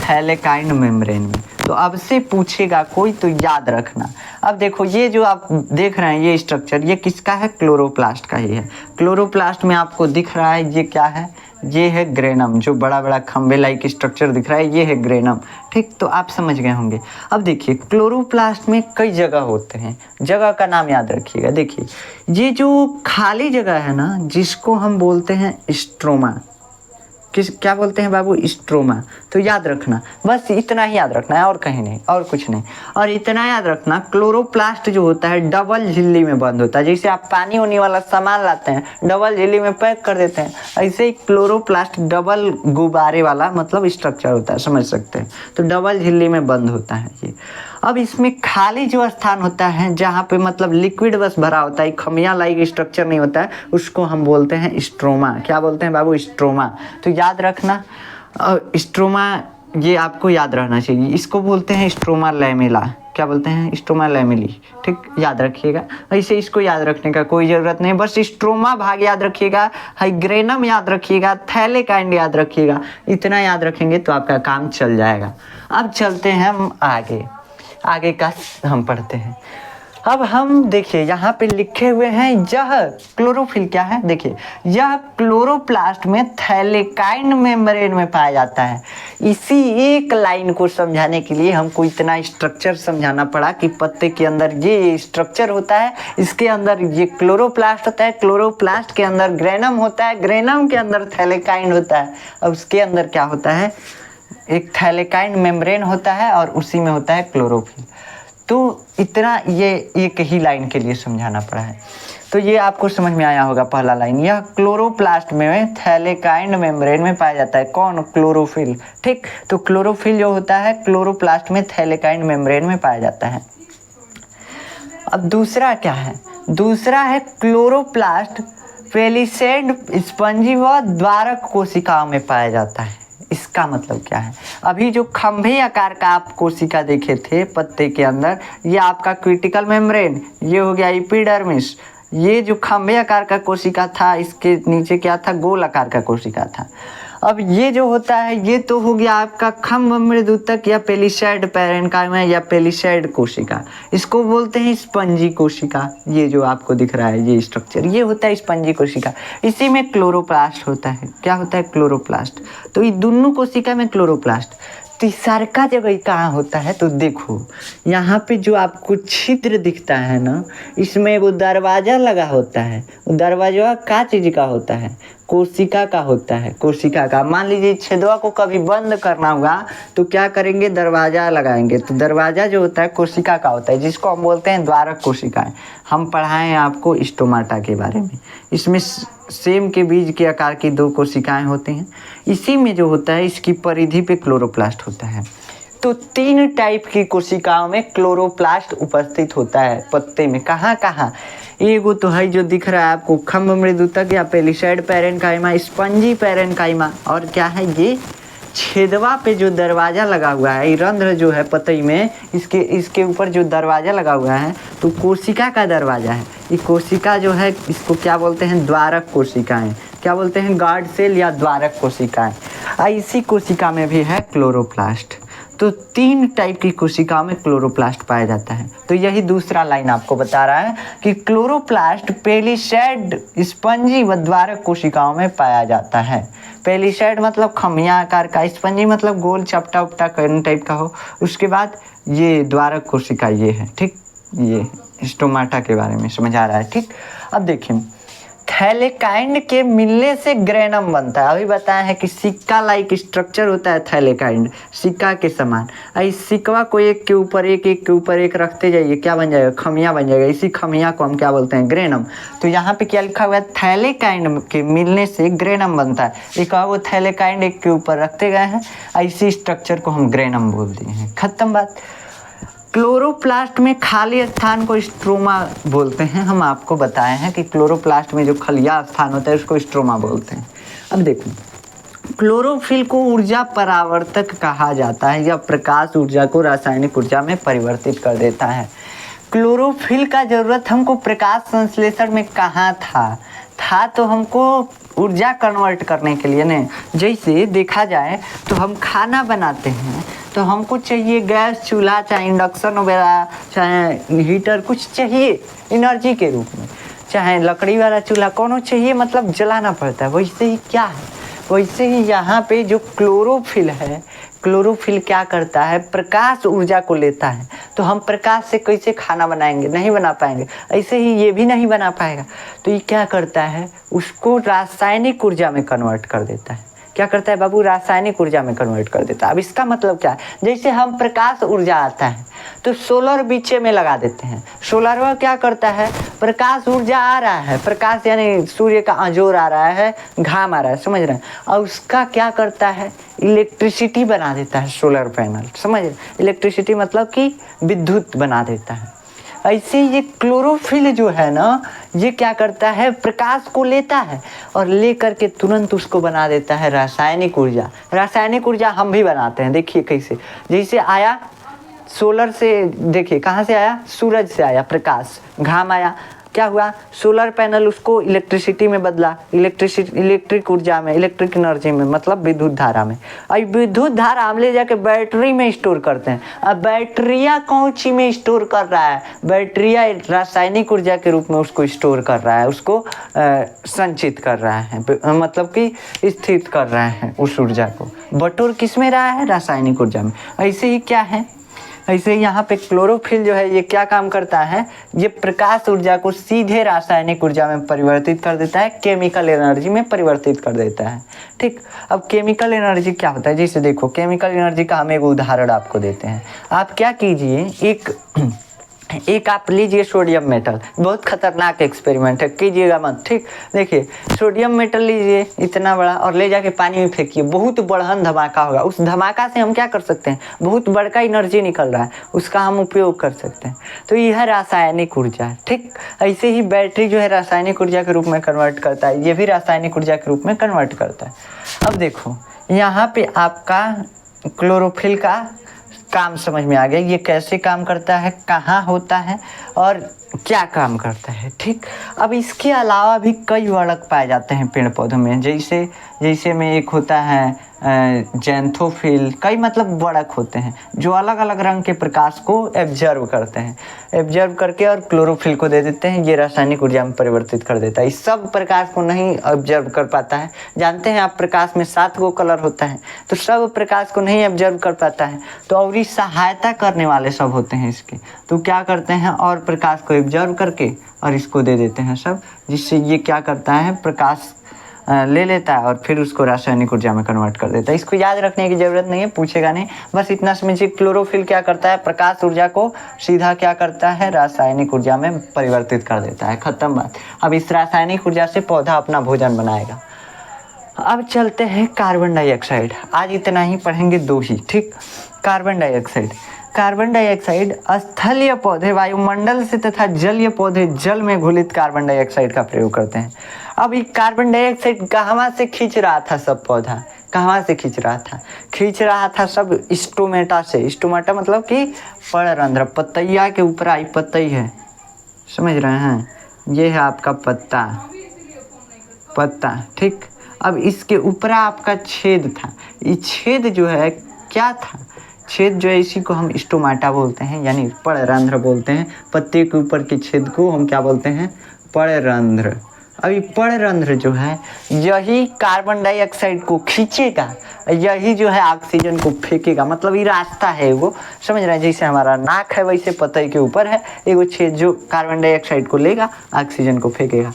थैलेकाइंड मेम्ब्रेन में। तो अब से पूछेगा कोई तो याद रखना। अब देखो ये जो आप देख रहे हैं ये स्ट्रक्चर, ये किसका है? क्लोरोप्लास्ट का ही है। क्लोरोप्लास्ट में आपको दिख रहा है ये क्या है? ये है ग्रेनम, जो बड़ा बड़ा खंबे लाइक स्ट्रक्चर दिख रहा है, ये है ग्रेनम, ठीक। तो आप समझ गए होंगे। अब देखिए क्लोरोप्लास्ट में कई जगह होते हैं, जगह का नाम याद रखिएगा। देखिए ये जो खाली जगह है ना, जिसको हम बोलते हैं स्ट्रोमा, क्या बोलते हैं बाबू? स्ट्रोमा। तो याद रखना, बस इतना ही याद रखना है, और कहीं नहीं, और कुछ नहीं। और इतना याद रखना, क्लोरोप्लास्ट जो होता है डबल झिल्ली में बंद होता है। जैसे आप पानी होने वाला सामान लाते हैं, डबल झिल्ली में पैक कर देते हैं, ऐसे ही क्लोरोप्लास्ट डबल गुब्बारे वाला मतलब स्ट्रक्चर होता है, समझ सकते हैं। तो डबल झिल्ली में बंद होता है ये। अब इसमें खाली जो स्थान होता है, जहाँ पे मतलब लिक्विड बस भरा होता है, खमिया लाइक स्ट्रक्चर नहीं होता है, उसको हम बोलते हैं स्ट्रोमा। क्या बोलते हैं बाबू? स्ट्रोमा। तो याद रखना, स्ट्रोमा ये आपको याद रहना चाहिए। इसको बोलते हैं स्ट्रोमा लैमेला। क्या बोलते हैं? स्ट्रोमा लैमेली, ठीक, याद रखिएगा। ऐसे इसको याद रखने का कोई ज़रूरत नहीं, बस स्ट्रोमा भाग याद रखिएगा, हाइग्रेनम याद रखिएगा, थैलेकाइंड याद रखिएगा। इतना याद रखेंगे तो आपका काम चल जाएगा। अब चलते हैं हम आगे का हम पढ़ते हैं। अब हम देखिए यहाँ पे लिखे हुए हैं, यह क्लोरोफिल क्या है? देखिए यह क्लोरोप्लास्ट में थैलेकाइंड मेम्ब्रेन में पाया जाता है। इसी एक लाइन को समझाने के लिए हमको इतना स्ट्रक्चर समझाना पड़ा कि पत्ते के अंदर ये स्ट्रक्चर होता है, इसके अंदर ये क्लोरोप्लास्ट होता है, क्लोरोप्लास्ट के अंदर ग्रेनम होता है, ग्रेनम के अंदर थैलेकाइंड होता है, और उसके अंदर क्या होता है? एक थैलेकाइंड मेम्ब्रेन होता है, और उसी में होता है क्लोरोफिल। तो इतना ये एक ही लाइन के लिए समझाना पड़ा है। तो ये आपको समझ में आया होगा पहला लाइन। यह क्लोरोप्लास्ट में थैलेकाइंड मेम्ब्रेन में पाया जाता है। कौन? क्लोरोफिल, ठीक। तो क्लोरोफिल जो होता है क्लोरोप्लास्ट में थैलेकाइंड मेम्ब्रेन में पाया जाता है। अब दूसरा क्या है? दूसरा है क्लोरोप्लास्ट पेलिसैड, स्पंजी व द्वारक कोशिकाओं में पाया जाता है। इसका मतलब क्या है? अभी जो खंभे आकार का आप कोशिका देखे थे पत्ते के अंदर, ये आपका क्यूटिकल मेम्ब्रेन, ये हो गया एपिडर्मिस। ये जो खंभे आकार का कोशिका था, इसके नीचे क्या था? गोल आकार का कोशिका था। अब ये जो होता है, ये तो हो गया आपका खम्भ मृदुतक या पेलिसैड पैरेन्काइमा या पेलिसैड कोशिका। इसको बोलते हैं स्पंजी कोशिका। ये जो आपको दिख रहा है ये स्ट्रक्चर, ये होता है स्पंजी कोशिका। इसी में क्लोरोप्लास्ट होता है। क्या होता है? क्लोरोप्लास्ट। तो ये दोनों कोशिका में क्लोरोप्लास्ट। तीसरा जगह कहाँ होता है तो देखो यहाँ पे जो आपको छिद्र दिखता है ना, इसमें वो दरवाजा लगा होता है। वो दरवाजा का चीज का होता है, कोशिका का होता है, कोशिका का। मान लीजिए छेदवा को कभी बंद करना होगा तो क्या करेंगे, दरवाजा लगाएंगे। तो दरवाजा जो होता है कोशिका का होता है, जिसको हम बोलते हैं द्वारक कोशिकाएं। हम पढ़ाए हैं आपको स्टोमाटा के बारे में। इसमें सेम के बीज के आकार की 2 कोशिकाएं होती हैं। इसी में जो होता है इसकी परिधि पे क्लोरोप्लास्ट होता है। तो 3 टाइप की कोशिकाओं में क्लोरोप्लास्ट उपस्थित होता है पत्ते में। कहाँ कहाँ, एगो तो है जो दिख रहा है आपको, खम्भ मृदुतक या पेलिसैड पैरेन्काइमा, स्पंजी पैरेन्काइमा, और क्या है ये छेदवा पे जो दरवाजा लगा हुआ है, ये रंध्र जो है पतई में, इसके ऊपर जो दरवाजा लगा हुआ है तो कोशिका का दरवाजा है। ये कोशिका जो है इसको क्या बोलते हैं, द्वारक कोशिकाएं। क्या बोलते हैं, गार्ड सेल या द्वारक कोशिकाएं। इसी कोशिका में भी है क्लोरोप्लास्ट। तो 3 टाइप की कोशिकाओं में क्लोरोप्लास्ट पाया जाता है। तो यही दूसरा लाइन आपको बता रहा है कि क्लोरोप्लास्ट पेलिसैड, स्पंजी व द्वारक कोशिकाओं में पाया जाता है। पेलिसैड मतलब खमिया आकार का, स्पंजी मतलब गोल चपटा उपटा कर्ण टाइप का हो। उसके बाद ये द्वारक कोशिका ये है, ठीक। ये स्टोमाटा के बारे में समझ आ रहा है, ठीक। अब देखिए थैलेकाइंड के मिलने से ग्रेनम बनता है। अभी बताया है कि सिक्का लाइक स्ट्रक्चर होता है थैलेकाइंड, सिक्का के समान। इस सिक्का को एक के ऊपर एक, एक के ऊपर एक रखते जाइए, क्या बन जाएगा, खमिया बन जाएगा। इसी खमिया को हम क्या बोलते हैं, ग्रेनम। तो यहाँ पे क्या लिखा हुआ है, थैलेकाइंड के मिलने से ग्रेनम बनता है। एक वो थैलेकाइंड एक के ऊपर रखते गए हैं, इसी स्ट्रक्चर को हम ग्रेनम बोल दिए हैं। खत्म बात। क्लोरोप्लास्ट में खाली स्थान को स्ट्रोमा बोलते हैं। हम आपको बताए हैं कि क्लोरोप्लास्ट में जो खलिया स्थान होता है उसको स्ट्रोमा बोलते हैं। अब देखो क्लोरोफिल को ऊर्जा परावर्तक कहा जाता है, या प्रकाश ऊर्जा को रासायनिक ऊर्जा में परिवर्तित कर देता है। क्लोरोफिल का जरूरत हमको प्रकाश संश्लेषण में कहाँ था तो हमको ऊर्जा कन्वर्ट करने के लिए ने। जैसे देखा जाए तो हम खाना बनाते हैं तो हमको चाहिए गैस चूल्हा, चाहे इंडक्शन वगैरह, चाहे हीटर, कुछ चाहिए एनर्जी के रूप में, चाहे लकड़ी वाला चूल्हा कोनो चाहिए, मतलब जलाना पड़ता है। वैसे ही क्या है, वैसे ही यहाँ पे जो क्लोरोफिल है, क्लोरोफिल क्या करता है, प्रकाश ऊर्जा को लेता है। तो हम प्रकाश से कैसे खाना बनाएंगे, नहीं बना पाएंगे। ऐसे ही ये भी नहीं बना पाएगा। तो ये क्या करता है, उसको रासायनिक ऊर्जा में कन्वर्ट कर देता है। क्या करता है बाबू, रासायनिक ऊर्जा में कन्वर्ट कर देता है। अब इसका मतलब क्या है, जैसे हम प्रकाश ऊर्जा आता है तो सोलर बीचे में लगा देते हैं। सोलर में क्या करता है, प्रकाश ऊर्जा आ रहा है, प्रकाश यानी सूर्य का अंजोर आ रहा है, घाम आ रहा है, समझ रहे हैं। और उसका क्या करता है, इलेक्ट्रिसिटी बना देता है सोलर पैनल, समझ रहे। इलेक्ट्रिसिटी मतलब कि विद्युत बना देता है। ऐसे ये क्लोरोफिल जो है ना, ये क्या करता है, प्रकाश को लेता है और ले करके तुरंत उसको बना देता है रासायनिक ऊर्जा। रासायनिक ऊर्जा हम भी बनाते हैं, देखिए कैसे। जैसे आया सोलर से, देखिए कहाँ से आया, सूरज से आया प्रकाश, घाम आया, क्या हुआ, सोलर पैनल उसको इलेक्ट्रिसिटी में बदला, इलेक्ट्रिक ऊर्जा में, इलेक्ट्रिक एनर्जी में, मतलब विद्युत धारा में। और विद्युत धारा हम ले जाके बैटरी में स्टोर करते हैं। अब बैटरिया कौन सी में स्टोर कर रहा है, बैटरिया रासायनिक ऊर्जा के रूप में उसको स्टोर कर रहा है, उसको संचित कर रहा है, मतलब कि स्थित कर रहा है उस ऊर्जा को। बटोर किस में रहा है, रासायनिक ऊर्जा में। ऐसे ही क्या है, ऐसे यहाँ पे क्लोरोफिल जो है ये क्या काम करता है, ये प्रकाश ऊर्जा को सीधे रासायनिक ऊर्जा में परिवर्तित कर देता है, केमिकल एनर्जी में परिवर्तित कर देता है, ठीक। अब केमिकल एनर्जी क्या होता है, जैसे देखो केमिकल एनर्जी का हम एक उदाहरण आपको देते हैं। आप क्या कीजिए, एक आप लीजिए सोडियम मेटल, बहुत खतरनाक एक्सपेरिमेंट है, कीजिएगा मत, ठीक। देखिए सोडियम मेटल लीजिए इतना बड़ा और ले जाके पानी में फेंकिए, बहुत बड़हन धमाका होगा। उस धमाका से हम क्या कर सकते हैं, बहुत बड़का एनर्जी निकल रहा है, उसका हम उपयोग कर सकते हैं। तो यह है रासायनिक ऊर्जा, ठीक। ऐसे ही बैटरी जो है रासायनिक ऊर्जा के रूप में कन्वर्ट करता है, ये भी रासायनिक ऊर्जा के रूप में कन्वर्ट करता है। अब देखो यहाँ पे आपका क्लोरोफिल का काम समझ में आ गया, ये कैसे काम करता है, कहाँ होता है और क्या काम करता है। ठीक, अब इसके अलावा भी कई वर्णक पाए जाते हैं पेड़ पौधों में, जैसे जैसे में एक होता है जैंथोफिल, कई मतलब वर्णक होते हैं जो अलग अलग रंग के प्रकाश को एब्जर्व करते हैं, एब्जर्व करके और क्लोरोफिल को दे देते हैं, ये रासायनिक ऊर्जा में परिवर्तित कर देता है। इस सब प्रकाश को नहीं ऑब्जर्व कर पाता है। जानते हैं आप प्रकाश में 7 गो कलर होता है, तो सब प्रकाश को नहीं ऑब्जर्व कर पाता है, तो और इस सहायता करने वाले सब होते हैं इसके, तो क्या करते हैं और प्रकाश को ऑब्जर्व करके और इसको दे देते हैं सब, जिससे ये क्या करता है प्रकाश ले लेता है और फिर उसको रासायनिक ऊर्जा में कन्वर्ट कर देता है। इसको याद रखने की जरूरत नहीं है, पूछेगा नहीं, बस इतना समझिए क्लोरोफिल क्या करता है, प्रकाश ऊर्जा को सीधा क्या करता है, रासायनिक ऊर्जा में परिवर्तित कर देता है। खत्म बात। अब इस रासायनिक ऊर्जा से पौधा अपना भोजन बनाएगा। अब चलते हैं कार्बन डाइऑक्साइड। आज इतना ही पढ़ेंगे, 2 ही। ठीक, कार्बन डाइऑक्साइड। कार्बन डाइऑक्साइड स्थलीय पौधे वायुमंडल से तथा जलीय पौधे जल में घुलित कार्बन डाइऑक्साइड का प्रयोग करते हैं। अब ये कार्बन डाइऑक्साइड कहाँ से खींच रहा था सब पौधा, कहाँ से खींच रहा था, खींच रहा था सब स्टोमेटा से। स्टोमेटा मतलब कि पर्णरंध्र, पतैया के ऊपर आई पतई है, समझ रहे हैं, ये है आपका पत्ता। ठीक, अब इसके ऊपर आपका छेद था, ये छेद जो है क्या था, छेद जो है इसी को हम स्टोमाटा बोलते हैं, यानी पर्णरंध्र बोलते हैं। पत्ते के ऊपर के छेद को हम क्या बोलते हैं, पर्णरंध्र। अभी पर्णरंध्र जो है यही कार्बन डाइऑक्साइड को खींचेगा, यही जो है ऑक्सीजन को फेंकेगा, मतलब ये रास्ता है वो, समझ रहे हैं, जैसे हमारा नाक है वैसे पतई के ऊपर है एगो छेद जो कार्बन डाइऑक्साइड को लेगा, ऑक्सीजन को फेंकेगा।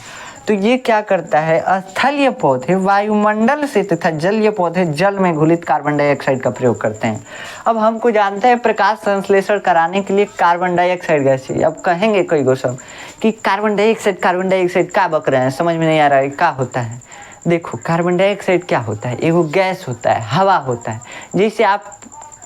तो ये क्या करता है, स्थलीय पौधे वायुमंडल से तथा जलीय पौधे जल में घुलित कार्बन डाइऑक्साइड का प्रयोग करते हैं। अब हमको जानते हैं प्रकाश संश्लेषण कराने के लिए कार्बन डाइऑक्साइड गैस चाहिए। अब कहेंगे कई गो सब कि कार्बन डाइऑक्साइड क्या बक रहे हैं, समझ में नहीं आ रहा है क्या होता है। देखो कार्बन डाइऑक्साइड क्या होता है, एगो गैस होता है, हवा होता है। जैसे आप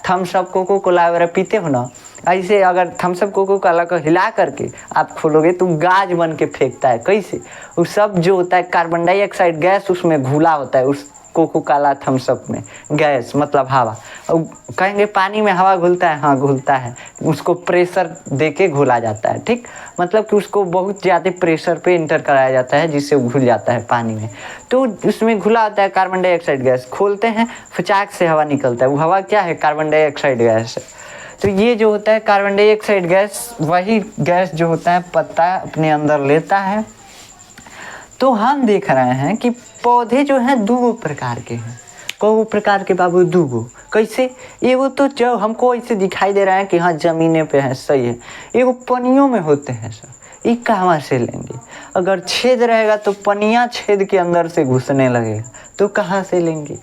थम्स अप कोको कोला वगैरह पीते हो ना, ऐसे अगर थम्स अप कोको कोला को हिला करके आप खोलोगे तो गाज बन के फेंकता है। कैसे, वो सब जो होता है कार्बन डाइऑक्साइड गैस उसमें घुला होता है, उस कोको कोला थम्स अप में गैस मतलब हवा। और कहेंगे पानी में हवा घुलता है, हाँ घुलता है, उसको प्रेशर देके घुला जाता है। ठीक, मतलब कि उसको बहुत ज़्यादा प्रेशर पे इंटर कराया जाता है जिससे वो घुल जाता है पानी में। तो उसमें घुला होता है कार्बन डाइऑक्साइड गैस, खोलते हैं फचाक से हवा निकलता है, वो हवा क्या है, कार्बन डाइऑक्साइड गैस है। तो ये जो होता है कार्बन डाइऑक्साइड गैस, वही गैस जो होता है पत्ता अपने अंदर लेता है। तो हम देख रहे हैं कि पौधे जो हैं 2 प्रकार के हैं। कई प्रकार के बाबू, 2 कैसे, एगो तो जो हमको ऐसे दिखाई दे रहा है कि हाँ जमीने पे है, सही है, एगो पनियों में होते हैं सर। ये कहाँ से लेंगे, अगर छेद रहेगा तो पनिया छेद के अंदर से घुसने लगेगा, तो कहाँ से लेंगे।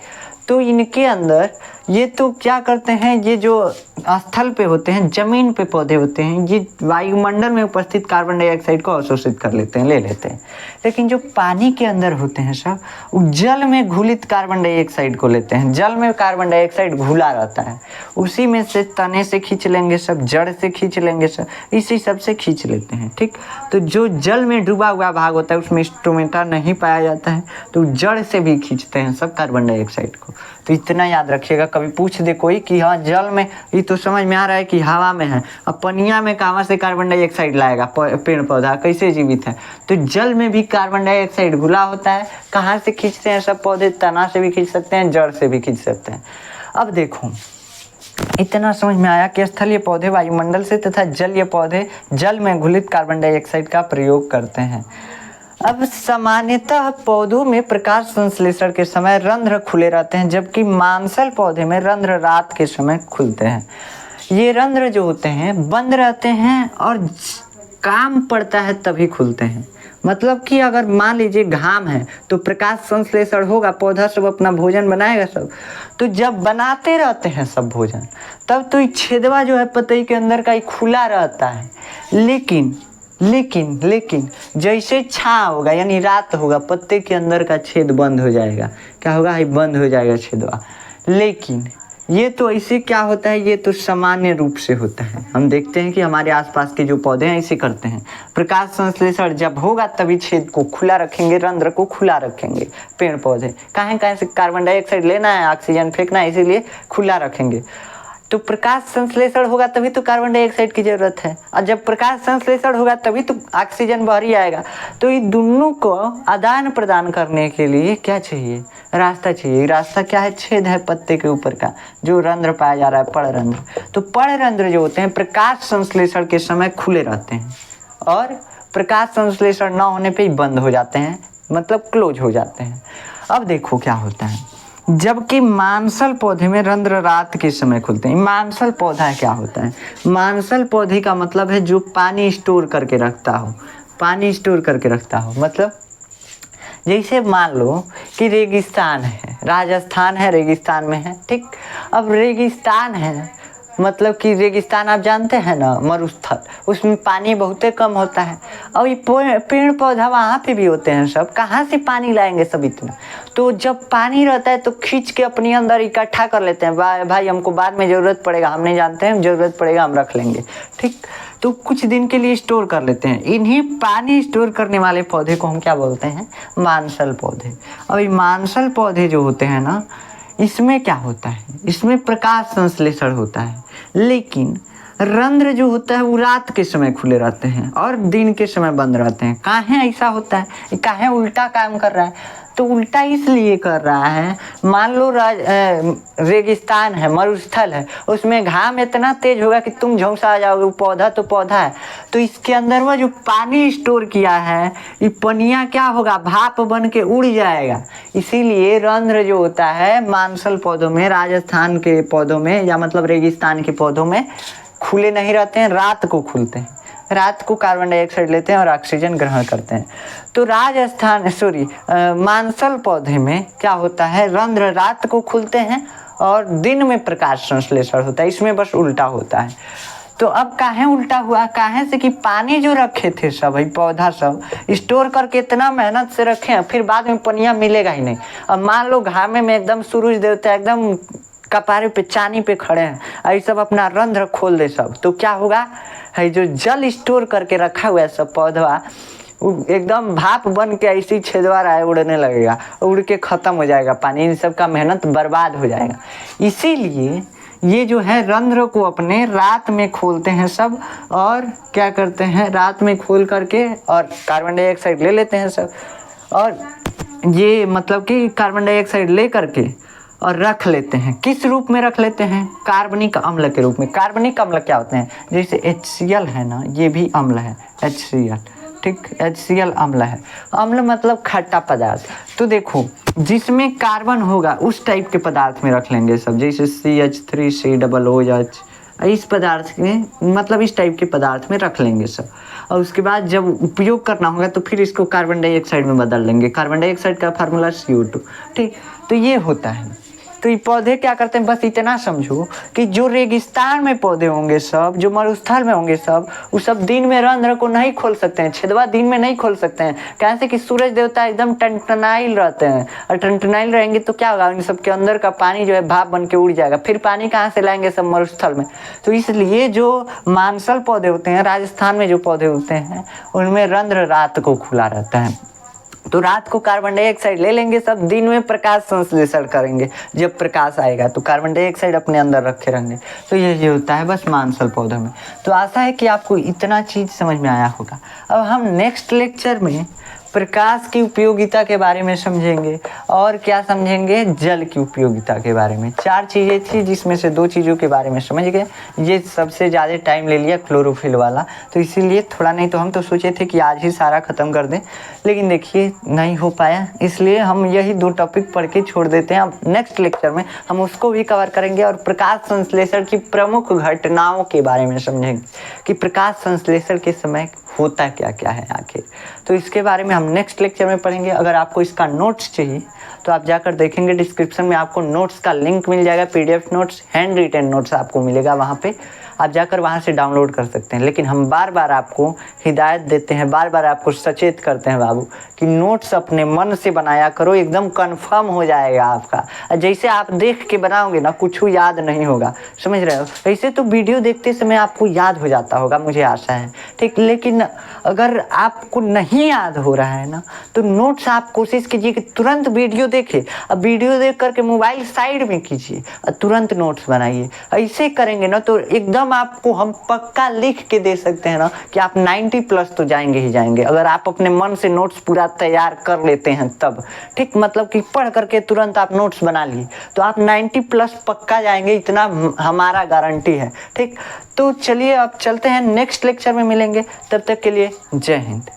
तो इनके अंदर ये तो क्या करते हैं, ये जो स्थल पे होते हैं, जमीन पे पौधे होते हैं, ये वायुमंडल में उपस्थित कार्बन डाइऑक्साइड को अवशोषित कर लेते हैं, ले लेते हैं। लेकिन जो पानी के अंदर होते हैं सब, वो जल में घुलित कार्बन डाइऑक्साइड को लेते हैं। जल में कार्बन डाइऑक्साइड घुला रहता है, उसी में से तने से खींच लेंगे सब, जड़ से खींच लेंगे सब, इसी सब से खींच लेते हैं। ठीक, तो जो जल में डूबा हुआ भाग होता है उसमें स्टोमेटा नहीं पाया जाता है, तो जड़ से भी खींचते हैं सब कार्बन डाइऑक्साइड को। तो इतना याद रखिएगा, कभी पूछ दे कोई कि हाँ जल में, ये तो समझ में आ रहा है कि हवा में है, अब पनिया में कहाँ से कार्बन डाइऑक्साइड लाएगा, पेड़ पौधा कैसे जीवित है। तो जल में भी कार्बन डाइऑक्साइड घुला होता है, कहाँ से खींचते हैं सब पौधे, तना से भी खींच सकते हैं, जड़ से भी खींच सकते हैं। अब देखो इतना समझ में आया कि स्थलीय पौधे वायुमंडल से तथा जलीय पौधे जल में घुलित कार्बन डाइऑक्साइड का प्रयोग करते हैं। अब सामान्यतः पौधों में प्रकाश संश्लेषण के समय रंध्र खुले रहते हैं, जबकि मांसल पौधे में रंध्र रात के समय खुलते हैं। ये रंध्र जो होते हैं बंद रहते हैं और काम पड़ता है तभी खुलते हैं। मतलब कि अगर मान लीजिए घाम है तो प्रकाश संश्लेषण होगा, पौधा सब अपना भोजन बनाएगा सब, तो जब बनाते रहते हैं सब भोजन, तब तो ये छेदवा जो है पतई के अंदर का खुला रहता है। लेकिन जैसे छाँव होगा यानी रात होगा, पत्ते के अंदर का छेद बंद हो जाएगा। क्या होगा, ये बंद हो जाएगा छेदवा। लेकिन ये तो ऐसे क्या होता है, ये तो सामान्य रूप से होता है। हम देखते हैं कि हमारे आसपास के जो पौधे हैं ऐसे करते हैं, प्रकाश संश्लेषण जब होगा तभी छेद को खुला रखेंगे, रंध्र को खुला रखेंगे। पेड़ पौधे कहाँ से कार्बन डाइऑक्साइड लेना है, ऑक्सीजन फेंकना है, इसीलिए खुला रखेंगे। तो प्रकाश संश्लेषण होगा तभी तो कार्बन डाइऑक्साइड की जरूरत है, और जब प्रकाश संश्लेषण होगा तभी तो ऑक्सीजन बाहरी आएगा। तो ये दोनों को आदान प्रदान करने के लिए क्या चाहिए, रास्ता चाहिए। रास्ता क्या है, छेद है पत्ते के ऊपर का, जो रंध्र पाया जा रहा है, पड़रंध्र। तो पड़रंध्र जो होते हैं प्रकाश संश्लेषण के समय खुले रहते हैं, और प्रकाश संश्लेषण न होने पे ही बंद हो जाते हैं, मतलब क्लोज हो जाते हैं। अब देखो क्या होता है, जबकि मांसल पौधे में रंध्र रात के समय खुलते हैं। मांसल पौधा क्या होता है, मांसल पौधे का मतलब है जो पानी स्टोर करके रखता हो, पानी स्टोर करके रखता हो। मतलब जैसे मान लो कि रेगिस्तान है, राजस्थान है, रेगिस्तान में है, ठीक। अब रेगिस्तान है, मतलब कि रेगिस्तान आप जानते हैं ना, मरुस्थल, उसमें पानी बहुत कम होता है। और ये पेड़ पौधा वहाँ पे भी होते हैं सब, कहाँ से पानी लाएंगे सब इतना। तो जब पानी रहता है तो खींच के अपने अंदर इकट्ठा कर लेते हैं, भाई हमको बाद में ज़रूरत पड़ेगा, हम नहीं जानते हैं, ज़रूरत पड़ेगा हम रख लेंगे, ठीक। तो कुछ दिन के लिए स्टोर कर लेते हैं। इन्हीं पानी स्टोर करने वाले पौधे को हम क्या बोलते हैं, मांसल पौधे। और ये मांसल पौधे जो होते हैं ना, इसमें क्या होता है, इसमें प्रकाश संश्लेषण होता है, लेकिन रंध्र जो होता है वो रात के समय खुले रहते हैं और दिन के समय बंद रहते हैं। काहे ऐसा होता है, ये काहे उल्टा काम कर रहा है। तो उल्टा इसलिए कर रहा है, मान लो रेगिस्तान है, मरुस्थल है, उसमें घाम इतना तेज होगा कि तुम झुलसा जाओगे। वो पौधा तो पौधा है, तो इसके अंदर वो जो पानी स्टोर किया है, ये पनिया क्या होगा, भाप बन के उड़ जाएगा। इसीलिए रंध्र जो होता है मांसल पौधों में, राजस्थान के पौधों में, या मतलब रेगिस्तान के पौधों में खुले नहीं रहते हैं, रात को खुलते हैं। रात को कार्बन डाइऑक्साइड लेते हैं और ऑक्सीजन ग्रहण करते हैं। तो मांसल पौधे में क्या होता है, रंध्र रात को खुलते हैं और दिन में प्रकाश संश्लेषण होता है। इसमें बस उल्टा होता है। तो अब काहे उल्टा हुआ, काहे से कि पानी जो रखे थे सब, भाई पौधा सब स्टोर करके इतना मेहनत से रखे हैं, फिर बाद में पनिया मिलेगा ही नहीं। अब मान लो घामे में एकदम सूरज देवता एकदम कपारे पे चानी पे खड़े हैं, और सब अपना रंध्र खोल दे सब, तो क्या होगा, है जो जल स्टोर करके रखा हुआ है सब पौधा, एकदम भाप बन के ऐसी छेदवा रहा है, उड़ने लगेगा, उड़ के खत्म हो जाएगा पानी, इन सब का मेहनत बर्बाद हो जाएगा। इसीलिए ये जो है रंध्र को अपने रात में खोलते हैं सब, और क्या करते हैं, रात में खोल करके और कार्बन डाइऑक्साइड ले लेते हैं सब, और ये मतलब कि कार्बन डाइऑक्साइड ले करके और रख लेते हैं। किस रूप में रख लेते हैं, कार्बनिक अम्ल के रूप में। कार्बनिक अम्ल क्या होते हैं, जैसे HCl है ना, ये भी अम्ल है, HCl, ठीक, HCl अम्ल है। अम्ल मतलब खट्टा पदार्थ। तो देखो जिसमें कार्बन होगा उस टाइप के पदार्थ में रख लेंगे सब, जैसे CH3COOH, इस पदार्थ में, मतलब इस टाइप के पदार्थ में रख लेंगे सब। और उसके बाद जब उपयोग करना होगा तो फिर इसको कार्बन डाइऑक्साइड में बदल लेंगे। कार्बन डाइऑक्साइड का फार्मूला CO2, ठीक। तो ये होता है। तो ये पौधे क्या करते हैं, बस इतना समझो कि जो रेगिस्तान में पौधे होंगे सब, जो मरुस्थल में होंगे सब, वो सब दिन में रंध्र को नहीं खोल सकते हैं, छेदवा दिन में नहीं खोल सकते हैं। कैसे कि सूरज देवता एकदम टनटनाइल रहते हैं, और टनटनाइल रहेंगे तो क्या होगा, इन सब के अंदर का पानी जो है भाप बन के उड़ जाएगा। फिर पानी कहाँ से लाएंगे सब, मरुस्थल में। तो इसलिए जो मांसल पौधे होते हैं, राजस्थान में जो पौधे होते हैं, उनमें रंध्र रात को खुला रहता है। तो रात को कार्बन डाइऑक्साइड ले लेंगे सब, दिन में प्रकाश संश्लेषण करेंगे। जब प्रकाश आएगा तो कार्बन डाइऑक्साइड अपने अंदर रखे रहेंगे। तो ये होता है बस मांसल पौधों में। तो आशा है कि आपको इतना चीज़ समझ में आया होगा। अब हम नेक्स्ट लेक्चर में प्रकाश की उपयोगिता के बारे में समझेंगे, और क्या समझेंगे, जल की उपयोगिता के बारे में। 4 चीज़ें थी जिसमें से 2 चीज़ों के बारे में समझ गए। ये सबसे ज़्यादा टाइम ले लिया क्लोरोफिल वाला, तो इसीलिए थोड़ा, नहीं तो हम तो सोचे थे कि आज ही सारा ख़त्म कर दें, लेकिन देखिए नहीं हो पाया, इसलिए हम यही 2 टॉपिक पढ़ के छोड़ देते हैं। अब नेक्स्ट लेक्चर में हम उसको भी कवर करेंगे, और प्रकाश संश्लेषण की प्रमुख घटनाओं के बारे में समझेंगे कि प्रकाश संश्लेषण के समय होता क्या क्या है आखिर। तो इसके बारे में हम नेक्स्ट लेक्चर में पढ़ेंगे। अगर आपको इसका नोट्स चाहिए तो आप जाकर देखेंगे, डिस्क्रिप्शन में आपको नोट्स का लिंक मिल जाएगा, PDF notes, hand written notes आपको मिलेगा, वहाँ पे आप जाकर वहाँ से डाउनलोड कर सकते हैं। लेकिन हम बार बार आपको हिदायत देते हैं, बार बार आपको सचेत करते हैं बाबू, कि नोट्स अपने मन से बनाया करो, एकदम कंफर्म हो जाएगा आपका। जैसे आप देख के बनाओगे ना, कुछ याद नहीं होगा, समझ रहे हो। ऐसे तो वीडियो देखते समय आपको याद हो जाता होगा, मुझे आशा है, ठीक। लेकिन अगर आपको नहीं याद हो रहा रहा है ना, तो नोट्स आप कोशिश कीजिए कि तुरंत वीडियो देखिए, अब वीडियो देख करके मोबाइल साइड में कीजिए और तुरंत नोट्स बनाइए। ऐसे करेंगे ना तो एकदम आपको हम पक्का लिख के दे सकते हैं ना कि आप 90+ तो जाएंगे ही जाएंगे, अगर आप अपने मन से नोट्स पूरा तैयार कर लेते हैं तब। ठीक, मतलब कि पढ़ करके तुरंत आप नोट्स बना लिए तो आप 90+ पक्का जाएंगे, इतना हमारा गारंटी है। ठीक, तो चलिए अब चलते हैं, नेक्स्ट लेक्चर में मिलेंगे, तब तक के लिए जय हिंद।